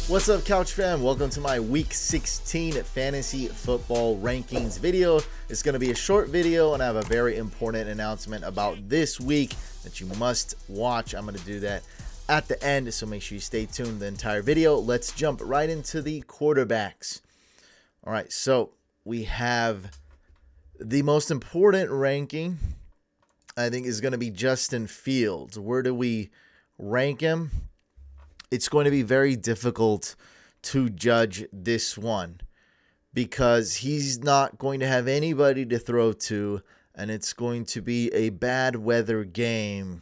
What's up, Couch fam? Welcome to my Week 16 Fantasy Football Rankings video. It's going to be a short video, and I have a very important announcement about this week that you must watch. I'm going to do that at the end, so make sure you stay tuned the entire video. Let's jump right into the quarterbacks. All right, so we have the most important ranking, I think, is going to be Justin Fields. Where do we rank him? It's going to be very difficult to judge this one because he's not going to have anybody to throw to, and it's going to be a bad weather game.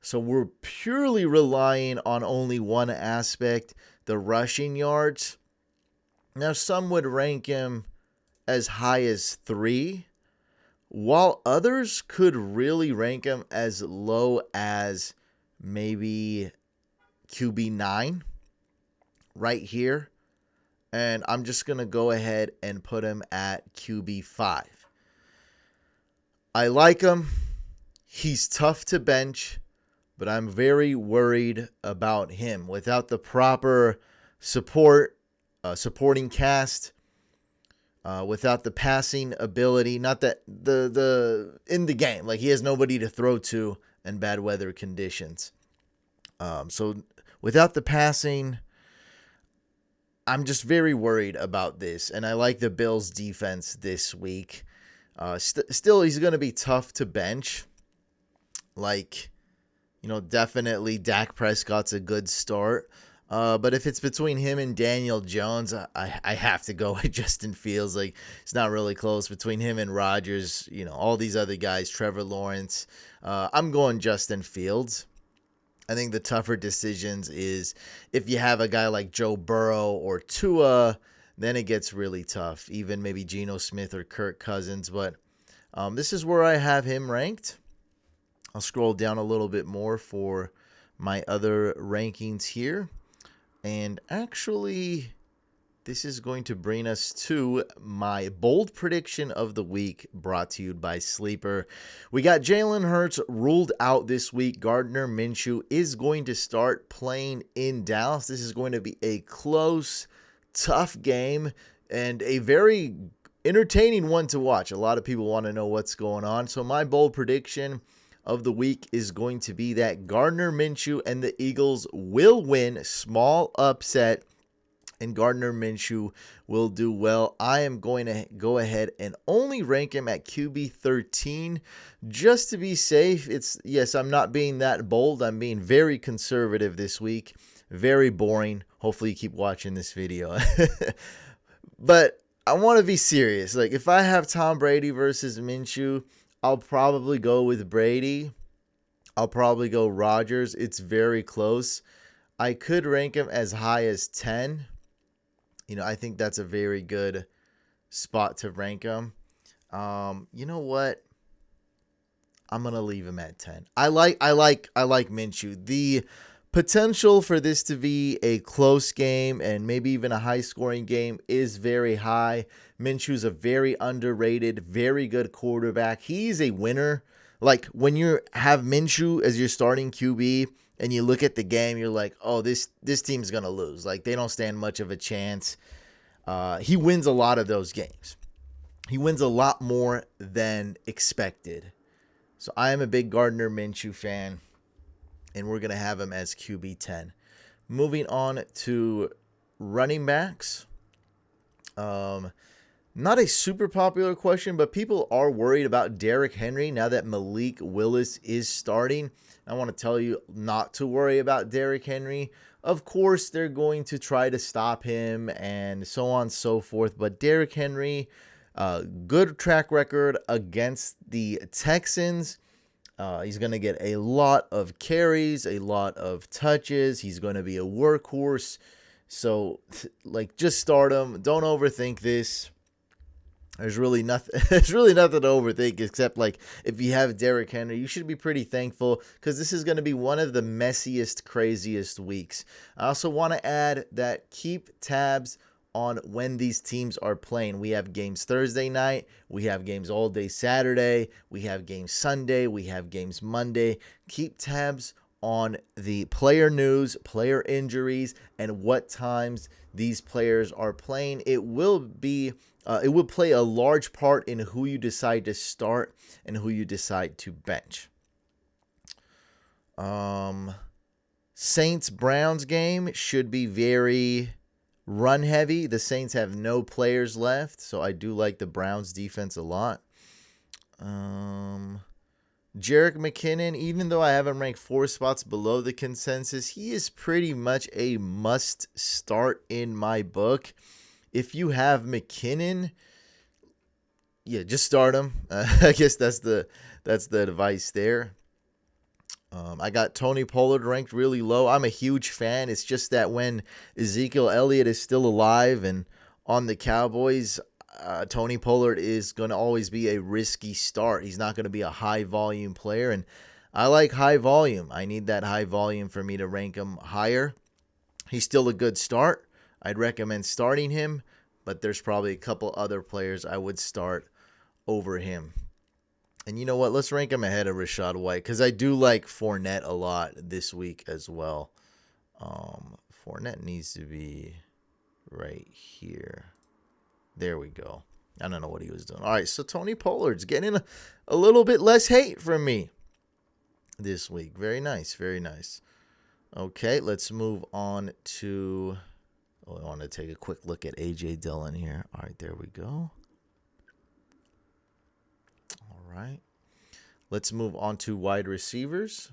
So we're purely relying on only one aspect, the rushing yards. Now, some would rank him as high as 3, while others could really rank him as low as maybe QB 9 right here, and I'm just going to go ahead and put him at QB 5. I like him. He's tough to bench, but I'm very worried about him. Without the proper supporting cast, without the passing ability, not that the in the game, like he has nobody to throw to in bad weather conditions. So without the passing, I'm just very worried about this. And I like the Bills' defense this week. Still, he's going to be tough to bench. Like, definitely Dak Prescott's a good start. But if it's between him and Daniel Jones, I have to go with Justin Fields. Like, it's not really close between him and Rodgers. All these other guys, Trevor Lawrence. I'm going Justin Fields. I think the tougher decisions is if you have a guy like Joe Burrow or Tua, then it gets really tough. Even maybe Geno Smith or Kirk Cousins. But this is where I have him ranked. I'll scroll down a little bit more for my other rankings here. And actually, this is going to bring us to my bold prediction of the week, brought to you by Sleeper. We got Jalen Hurts ruled out this week. Gardner Minshew is going to start playing in Dallas. This is going to be a close, tough game and a very entertaining one to watch. A lot of people want to know what's going on. So my bold prediction of the week is going to be that Gardner Minshew and the Eagles will win. Small upset, and Gardner Minshew will do well. I am going to go ahead and only rank him at QB 13 just to be safe. Yes, I'm not being that bold. I'm being very conservative this week. Very boring. Hopefully you keep watching this video. But I want to be serious. Like, if I have Tom Brady versus Minshew, I'll probably go with Brady. I'll probably go Rodgers. It's very close. I could rank him as high as 10. I think that's a very good spot to rank him. You know what? I'm gonna leave him at 10. I like Minshew. The potential for this to be a close game and maybe even a high-scoring game is very high. Minshew's a very underrated, very good quarterback. He's a winner. Like, when you have Minshew as your starting QB and you look at the game, you're like, oh, this team's going to lose. Like, they don't stand much of a chance. He wins a lot of those games. He wins a lot more than expected. So I am a big Gardner Minshew fan, and we're going to have him as QB 10. Moving on to running backs. Not a super popular question, but people are worried about Derrick Henry now that Malik Willis is starting. I want to tell you not to worry about Derrick Henry. Of course, they're going to try to stop him and so on and so forth. But Derrick Henry, good track record against the Texans. He's going to get a lot of carries, a lot of touches. He's going to be a workhorse. So, just start him. Don't overthink this. There's really nothing. There's really nothing to overthink except if you have Derrick Henry, you should be pretty thankful because this is going to be one of the messiest, craziest weeks. I also want to add that keep tabs on when these teams are playing. We have games Thursday night. We have games all day Saturday. We have games Sunday. We have games Monday. Keep tabs on the player news, player injuries, and what times these players are playing. It will play a large part in who you decide to start and who you decide to bench. Saints-Browns game should be very run heavy. The Saints have no players left, so I do like the Browns defense a lot. Jerick McKinnon, even though I have him ranked 4 spots below the consensus, he is pretty much a must start in my book. If you have McKinnon, yeah, just start him. I guess that's the advice there. I got Tony Pollard ranked really low. I'm a huge fan. It's just that when Ezekiel Elliott is still alive and on the Cowboys, Tony Pollard is going to always be a risky start. He's not going to be a high volume player, and I like high volume. I need that high volume for me to rank him higher. He's still a good start. I'd recommend starting him, but there's probably a couple other players I would start over him. And you know what? Let's rank him ahead of Rachaad White because I do like Fournette a lot this week as well. Fournette needs to be right here. There we go. I don't know what he was doing. All right, so Tony Pollard's getting a little bit less hate from me this week. Very nice, very nice. Okay, let's move on to... I want to take a quick look at A.J. Dillon here. All right, there we go. All right. Let's move on to wide receivers.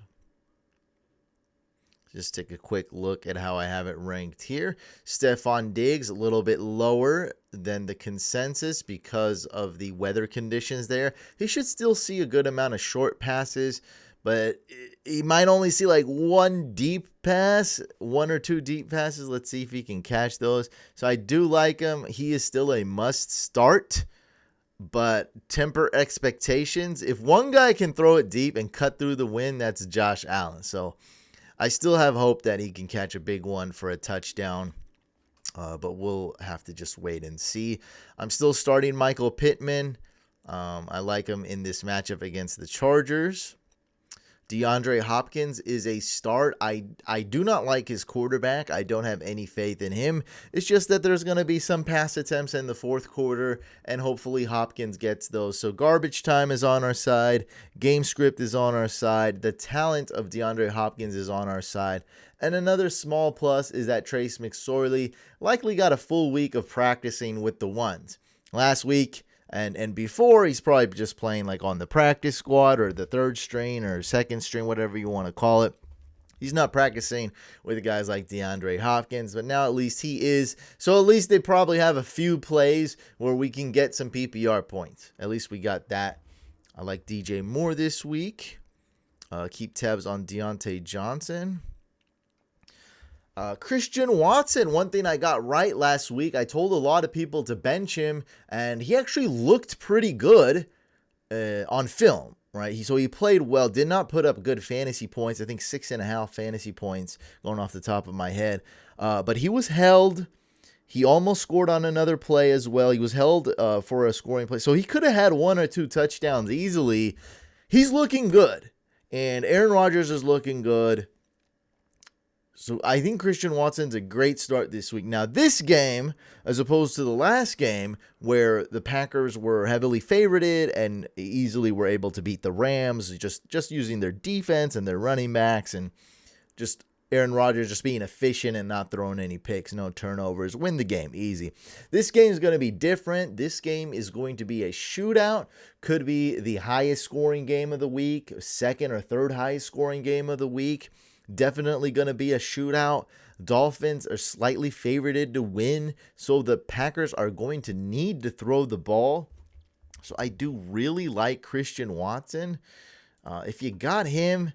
Just take a quick look at how I have it ranked here. Stephon Diggs, a little bit lower than the consensus because of the weather conditions there. He should still see a good amount of short passes, but he might only see like one deep pass, 1 or 2 deep passes. Let's see if he can catch those. So I do like him. He is still a must start, but temper expectations. If one guy can throw it deep and cut through the wind, that's Josh Allen. So I still have hope that he can catch a big one for a touchdown, but we'll have to just wait and see. I'm still starting Michael Pittman. I like him in this matchup against the Chargers. DeAndre Hopkins is a start. I do not like his quarterback. I don't have any faith in him. It's just that there's going to be some pass attempts in the fourth quarter, and hopefully Hopkins gets those. So garbage time is on our side. Game script is on our side. The talent of DeAndre Hopkins is on our side. And another small plus is that Trace McSorley likely got a full week of practicing with the ones. Last week, and before, he's probably just playing like on the practice squad or the third string or second string, whatever you want to call it. He's not practicing with guys like DeAndre Hopkins, but now at least he is. So at least they probably have a few plays where we can get some PPR points. At least we got that. I like DJ Moore this week. Keep tabs on Deontay Johnson. Christian Watson, one thing I got right last week, I told a lot of people to bench him, and he actually looked pretty good on film, right? So he played well, did not put up good fantasy points. I think 6.5 fantasy points going off the top of my head. But he was held. He almost scored on another play as well. He was held for a scoring play. So he could have had 1 or 2 touchdowns easily. He's looking good. And Aaron Rodgers is looking good. So I think Christian Watson's a great start this week. Now, this game, as opposed to the last game, where the Packers were heavily favorited and easily were able to beat the Rams, just using their defense and their running backs, and just Aaron Rodgers just being efficient and not throwing any picks, no turnovers, win the game, easy. This game is going to be different. This game is going to be a shootout. Could be the highest scoring game of the week, second or third highest scoring game of the week. Definitely going to be a shootout. Dolphins are slightly favorited to win, so the Packers are going to need to throw the ball. So I do really like Christian Watson. If you got him,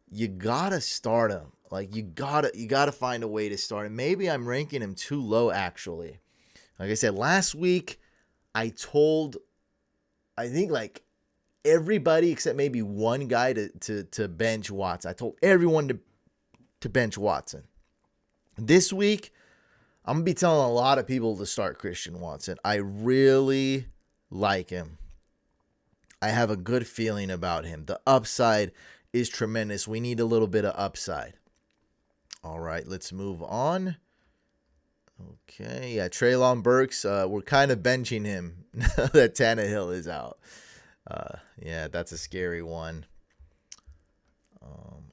you gotta start him. Like you gotta find a way to start him. Maybe I'm ranking him too low, actually. Like I said last week, I think like everybody except maybe one guy to bench Watson. I told everyone to bench Watson. This week, I'm going to be telling a lot of people to start Christian Watson. I really like him. I have a good feeling about him. The upside is tremendous. We need a little bit of upside. All right, let's move on. Okay, yeah, Treylon Burks, we're kind of benching him now that Tannehill is out. Yeah, that's a scary one.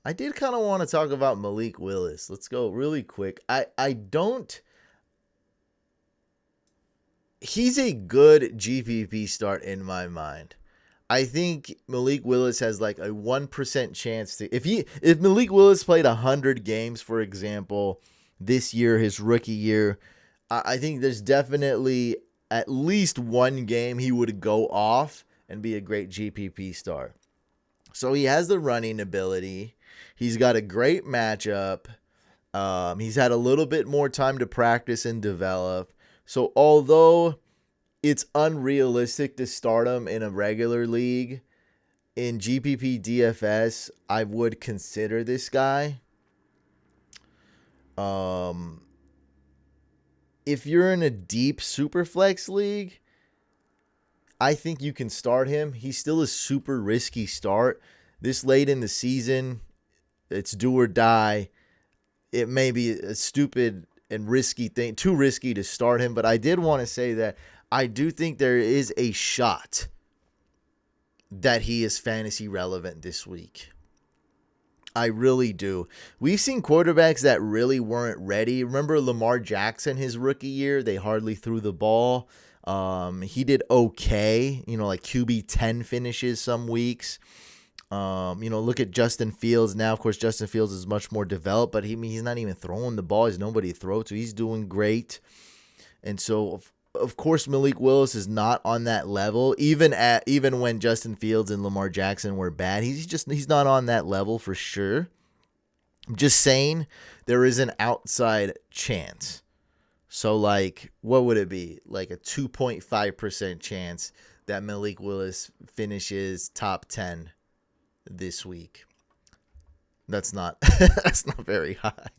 I did kind of want to talk about Malik Willis. Let's go really quick. He's a good GPP start in my mind. I think Malik Willis has like a 1% chance to if Malik Willis played 100 games, for example, this year, his rookie year, I think there's definitely at least one game he would go off and be a great GPP start. So he has the running ability. He's got a great matchup. He's had a little bit more time to practice and develop. So although it's unrealistic to start him in a regular league, in GPP DFS, I would consider this guy. If you're in a deep Superflex league, I think you can start him. He's still a super risky start. This late in the season, it's do or die. It may be a stupid and risky thing, too risky to start him, but I did want to say that I do think there is a shot that he is fantasy relevant this week. I really do. We've seen quarterbacks that really weren't ready. Remember Lamar Jackson, his rookie year? They hardly threw the ball. He did okay, like QB 10 finishes some weeks. Look at Justin Fields now. Of course, Justin Fields is much more developed, but he's not even throwing the ball. He's nobody to throw to. He's doing great. And so, of course, Malik Willis is not on that level. Even when Justin Fields and Lamar Jackson were bad, he's not on that level for sure. I'm just saying there is an outside chance. So, what would it be? Like a 2.5% chance that Malik Willis finishes top 10 this week. That's not very high.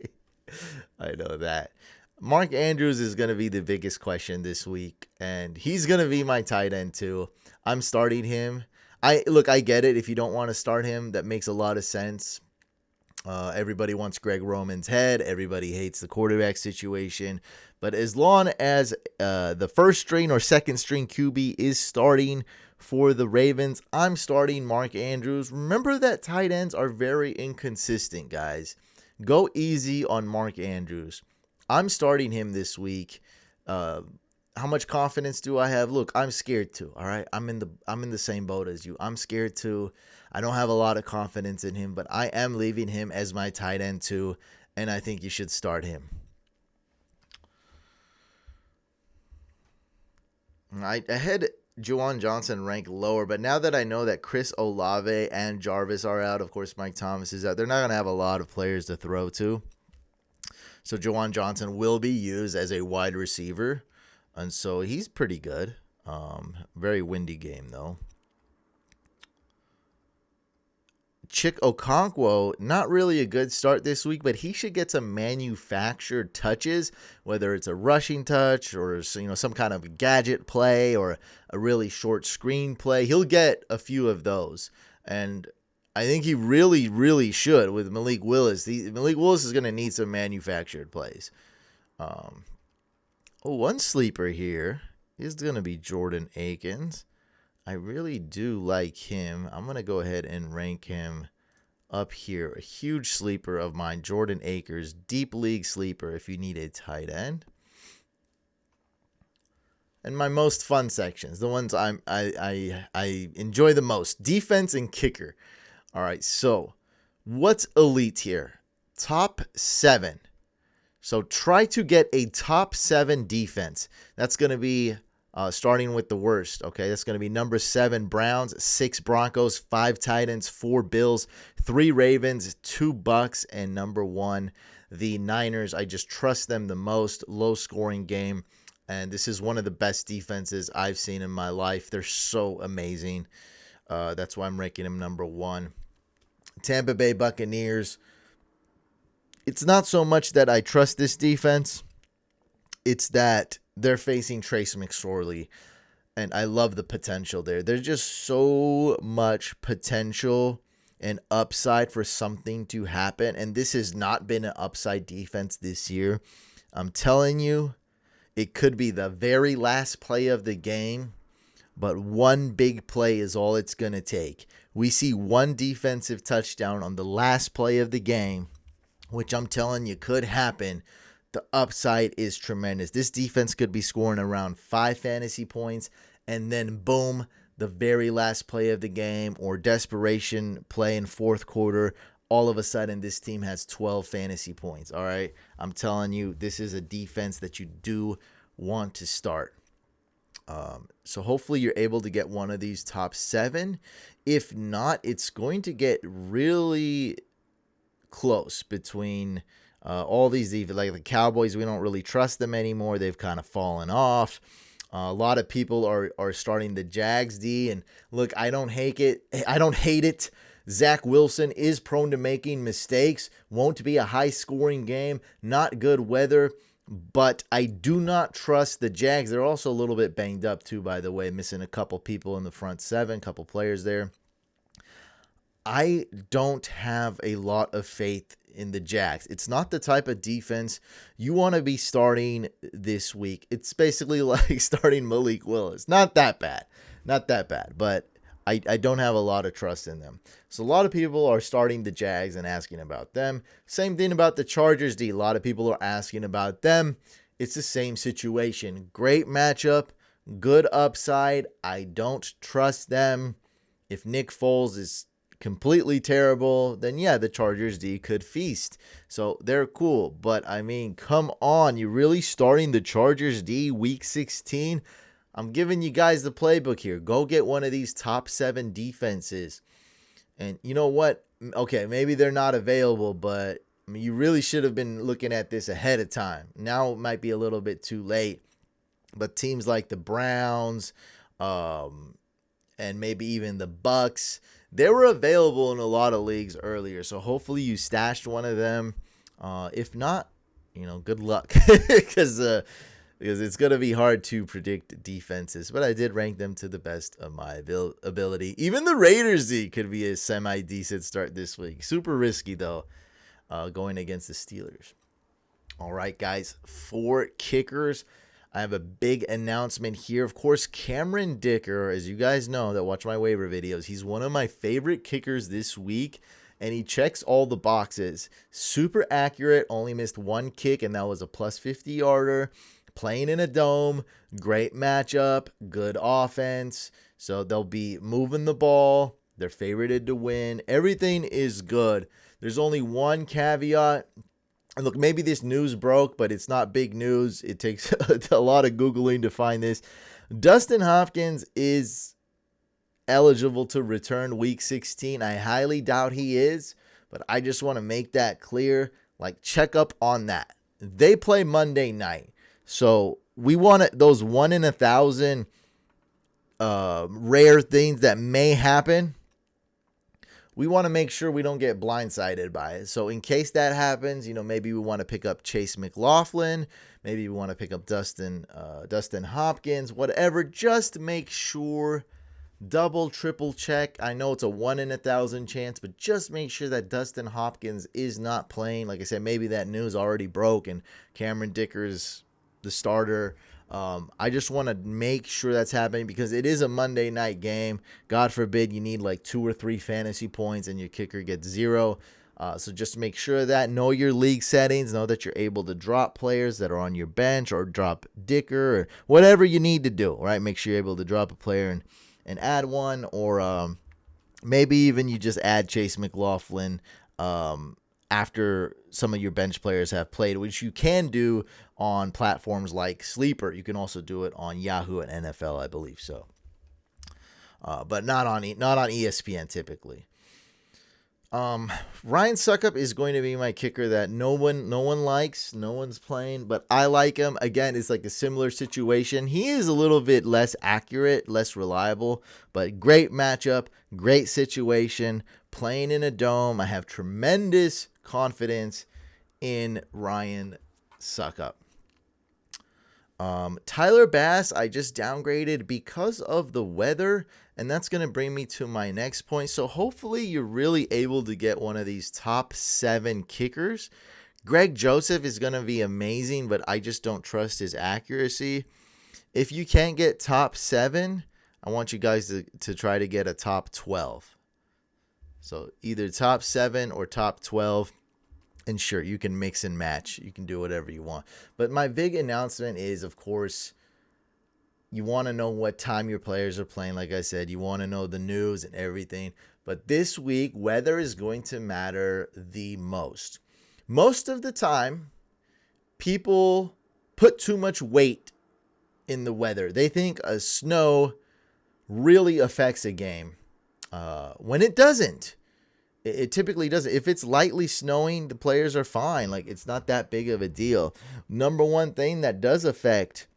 I know that. Mark Andrews is going to be the biggest question this week, and he's going to be my tight end too. I'm starting him. I get it. If you don't want to start him, that makes a lot of sense. Everybody wants Greg Roman's head. Everybody hates the quarterback situation. But as long as the first string or second string QB is starting for the Ravens, I'm starting Mark Andrews. Remember that tight ends are very inconsistent, guys. Go easy on Mark Andrews. I'm starting him this week. How much confidence do I have? Look, I'm scared too. All right, I'm in the same boat as you. I'm scared too. I don't have a lot of confidence in him, but I am leaving him as my tight end too, and I think you should start him. I had Juwan Johnson ranked lower, but now that I know that Chris Olave and Jarvis are out, of course Mike Thomas is out, they're not going to have a lot of players to throw to. So Juwan Johnson will be used as a wide receiver, and so he's pretty good. Very windy game, though. Chick Okonkwo, not really a good start this week, but he should get some manufactured touches, whether it's a rushing touch or some kind of gadget play or a really short screen play. He'll get a few of those, and I think he really, really should with Malik Willis. Malik Willis is going to need some manufactured plays. One sleeper here is going to be Jordan Akins. I really do like him. I'm going to go ahead and rank him up here. A huge sleeper of mine, Jordan Akins, deep league sleeper if you need a tight end. And my most fun sections, the ones I enjoy the most, defense and kicker. All right, so what's elite here? Top 7. So try to get a top 7 defense. That's going to be starting with the worst, okay? That's going to be number 7, Browns, 6, Broncos, 5, Titans, 4, Bills, 3, Ravens, 2, Bucks, and number 1, the Niners. I just trust them the most. Low-scoring game, and this is one of the best defenses I've seen in my life. They're so amazing. That's why I'm ranking them number 1. Tampa Bay Buccaneers. It's not so much that I trust this defense. It's that they're facing Trace McSorley, and I love the potential there. There's just so much potential an upside for something to happen. And this has not been an upside defense this year. I'm telling you, it could be the very last play of the game, but one big play is all it's going to take. We see one defensive touchdown on the last play of the game, which I'm telling you could happen. The upside is tremendous. This defense could be scoring around 5 fantasy points, and then boom, the very last play of the game or desperation play in fourth quarter, all of a sudden this team has 12 fantasy points. All right, I'm telling you, this is a defense that you do want to start. So hopefully you're able to get one of these top 7. If not, it's going to get really close between all these. Like the Cowboys, we don't really trust them anymore. They've kind of fallen off. A lot of people are starting the Jags D, and look, I don't hate it. Zach Wilson is prone to making mistakes. Won't be a high-scoring game. Not good weather. But I do not trust the Jags. They're also a little bit banged up too, by the way, missing a couple people in the front 7, couple players there. I don't have a lot of faith in the Jags. It's not the type of defense you want to be starting this week. It's basically like starting Malik Willis. Not that bad, but I don't have a lot of trust in them. So a lot of people are starting the Jags and asking about them. Same thing about the Chargers D. A lot of people are asking about them. It's the same situation. Great matchup, good upside. I don't trust them. If Nick Foles is completely terrible, then yeah, the Chargers D could feast. So they're cool. But I mean, come on. You're really starting the Chargers D week 16? I'm giving you guys the playbook here. Go get one of these top 7 defenses. And you know what? Okay, maybe they're not available, but I mean, you really should have been looking at this ahead of time. Now it might be a little bit too late. But teams like the Browns, and maybe even the Bucks, they were available in a lot of leagues earlier. So hopefully you stashed one of them. If not, good luck. Because it's going to be hard to predict defenses. But I did rank them to the best of my ability. Even the Raiders D could be a semi-decent start this week. Super risky, though, going against the Steelers. All right, guys, for kickers, I have a big announcement here. Of course, Cameron Dicker, as you guys know that watch my waiver videos, he's one of my favorite kickers this week. And he checks all the boxes. Super accurate, only missed one kick, and that was a plus 50-yarder. Playing in a dome, great matchup, good offense. So they'll be moving the ball. They're favorited to win. Everything is good. There's only one caveat. And look, maybe this news broke, but it's not big news. It takes a lot of Googling to find this. Dustin Hopkins is eligible to return week 16. I highly doubt he is, but I just want to make that clear. Like, check up on that. They play Monday night. So we want those 1 in 1,000 rare things that may happen. We want to make sure we don't get blindsided by it. So in case that happens, maybe we want to pick up Chase McLaughlin. Maybe we want to pick up Dustin Hopkins, whatever. Just make sure, double, triple check. I know it's a 1 in 1,000 chance, but just make sure that Dustin Hopkins is not playing. Like I said, maybe that news already broke and Cameron Dicker's the starter. I just want to make sure that's happening because it is a Monday night game. God forbid you need like 2 or 3 fantasy points and your kicker gets 0. So just make sure of that. Know your league settings. Know that you're able to drop players that are on your bench or drop Dicker or whatever you need to do, right? Make sure you're able to drop a player and add one, or maybe even you just add Chase McLaughlin after some of your bench players have played, which you can do on platforms like Sleeper. You can also do it on Yahoo and NFL, I believe so. But not on ESPN typically. Ryan Suckup is going to be my kicker that no one likes, no one's playing, but I like him. Again, it's like a similar situation. He is a little bit less accurate, less reliable, but great matchup, great situation, playing in a dome. I have tremendous confidence in Ryan Suckup. Tyler Bass, I just downgraded because of the weather, and that's going to bring me to my next point. So hopefully you're really able to get one of these top 7 kickers. Greg Joseph is going to be amazing, but I just don't trust his accuracy. If you can't get top 7, I want you guys to try to get a top 12. So either top 7 or top 12. And sure, you can mix and match. You can do whatever you want. But my big announcement is, of course, you want to know what time your players are playing. Like I said, you want to know the news and everything. But this week, weather is going to matter the most. Most of the time, people put too much weight in the weather. They think a snow really affects a game when it doesn't. It typically doesn't. If it's lightly snowing, the players are fine. Like, it's not that big of a deal. Number one thing that does affect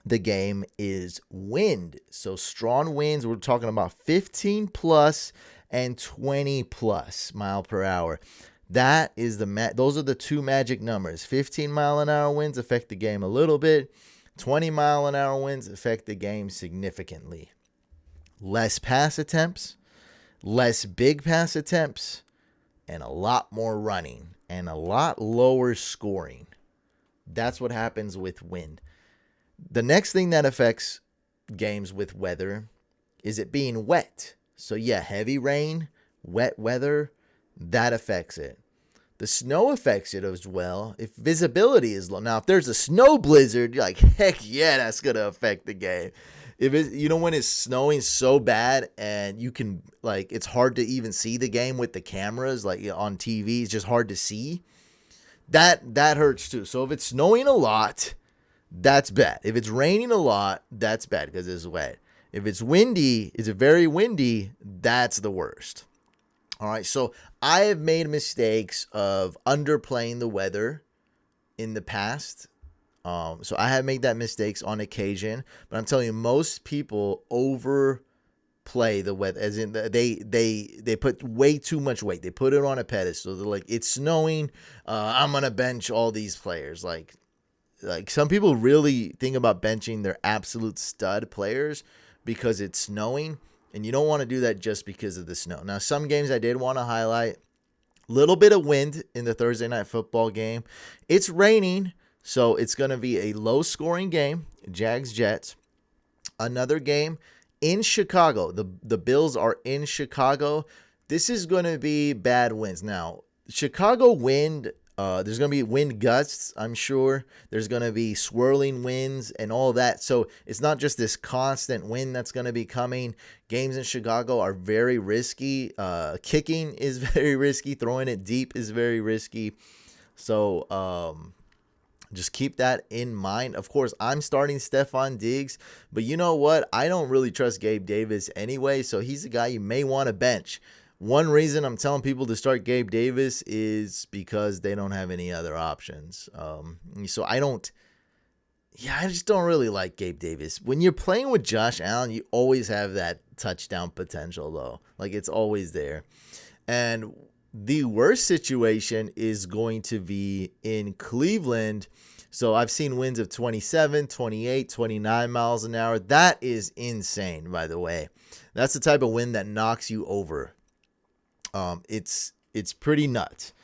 the game is wind. So strong winds, we're talking about 15 plus and 20 plus mile per hour. That is those are the 2 magic numbers. 15 mile an hour winds affect the game a little bit. 20 mile an hour winds affect the game significantly. Less pass attempts, less big pass attempts, and a lot more running and a lot lower scoring. That's what happens with wind. The next thing that affects games with weather is it being wet. So yeah, heavy rain, wet weather, that affects it. The snow affects it as well. If visibility is low. Now, if there's a snow blizzard, you're like, heck yeah, that's going to affect the game. If it's, when it's snowing so bad and you can, like, it's hard to even see the game with the cameras, like on TV, it's just hard to see. That hurts too. So if it's snowing a lot, that's bad. If it's raining a lot, that's bad because it's wet. If it's windy, is it very windy? That's the worst. All right. So I have made mistakes of underplaying the weather in the past. So I have made that mistakes on occasion, but I'm telling you, most people overplay the weather, as in they put way too much weight. They put it on a pedestal. They're like, it's snowing. I'm gonna bench all these players. Like some people really think about benching their absolute stud players because it's snowing, and you don't want to do that just because of the snow. Now, some games I did want to highlight. Little bit of wind in the Thursday night football game. It's raining. So it's going to be a low-scoring game, Jags-Jets. Another game in Chicago. The Bills are in Chicago. This is going to be bad winds. Now, Chicago wind, there's going to be wind gusts, I'm sure. There's going to be swirling winds and all that. So it's not just this constant wind that's going to be coming. Games in Chicago are very risky. Kicking is very risky. Throwing it deep is very risky. So, just keep that in mind. Of course, I'm starting Stephon Diggs, but you know what? I don't really trust Gabe Davis anyway, so he's a guy you may want to bench. One reason I'm telling people to start Gabe Davis is because they don't have any other options. So I just don't really like Gabe Davis. When you're playing with Josh Allen, you always have that touchdown potential, though. Like, it's always there. And the worst situation is going to be in Cleveland. So I've seen winds of 27, 28, 29 miles an hour. That is insane, by the way. That's the type of wind that knocks you over. It's pretty nuts.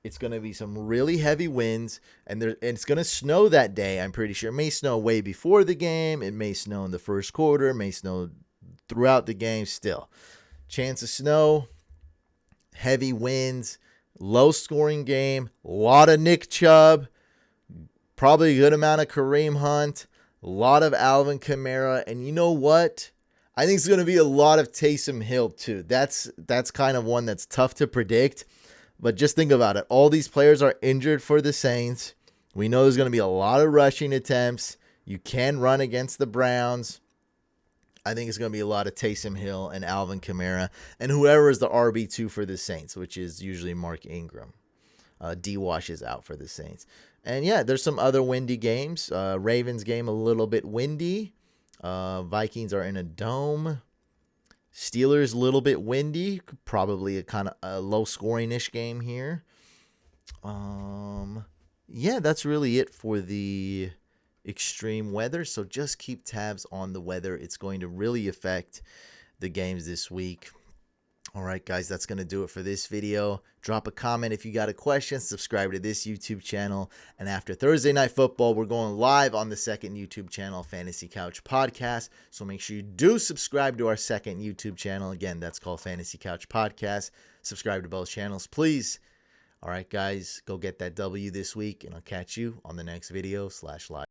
It's going to be some really heavy winds, and it's going to snow that day, I'm pretty sure. It may snow way before the game. It may snow in the first quarter. It may snow throughout the game still. Chance of snow. Heavy winds, low scoring game, a lot of Nick Chubb, probably a good amount of Kareem Hunt, a lot of Alvin Kamara, and you know what? I think it's going to be a lot of Taysom Hill too. That's kind of one that's tough to predict, but just think about it. All these players are injured for the Saints. We know there's going to be a lot of rushing attempts. You can run against the Browns. I think it's going to be a lot of Taysom Hill and Alvin Kamara and whoever is the RB2 for the Saints, which is usually Mark Ingram. D-Wash is out for the Saints. And yeah, there's some other windy games. Ravens game a little bit windy. Vikings are in a dome. Steelers a little bit windy. Probably a kind of a low scoring-ish game here. Yeah, that's really it for the extreme weather. So just keep tabs on the weather. It's going to really affect the games this week. All right, guys, that's going to do it for this video. Drop a comment if you got a question. Subscribe to this YouTube channel. And after Thursday Night Football, we're going live on the second YouTube channel, Fantasy Couch Podcast. So make sure you do subscribe to our second YouTube channel. Again, that's called Fantasy Couch Podcast. Subscribe to both channels, please. All right, guys, go get that W this week, and I'll catch you on the next video /live.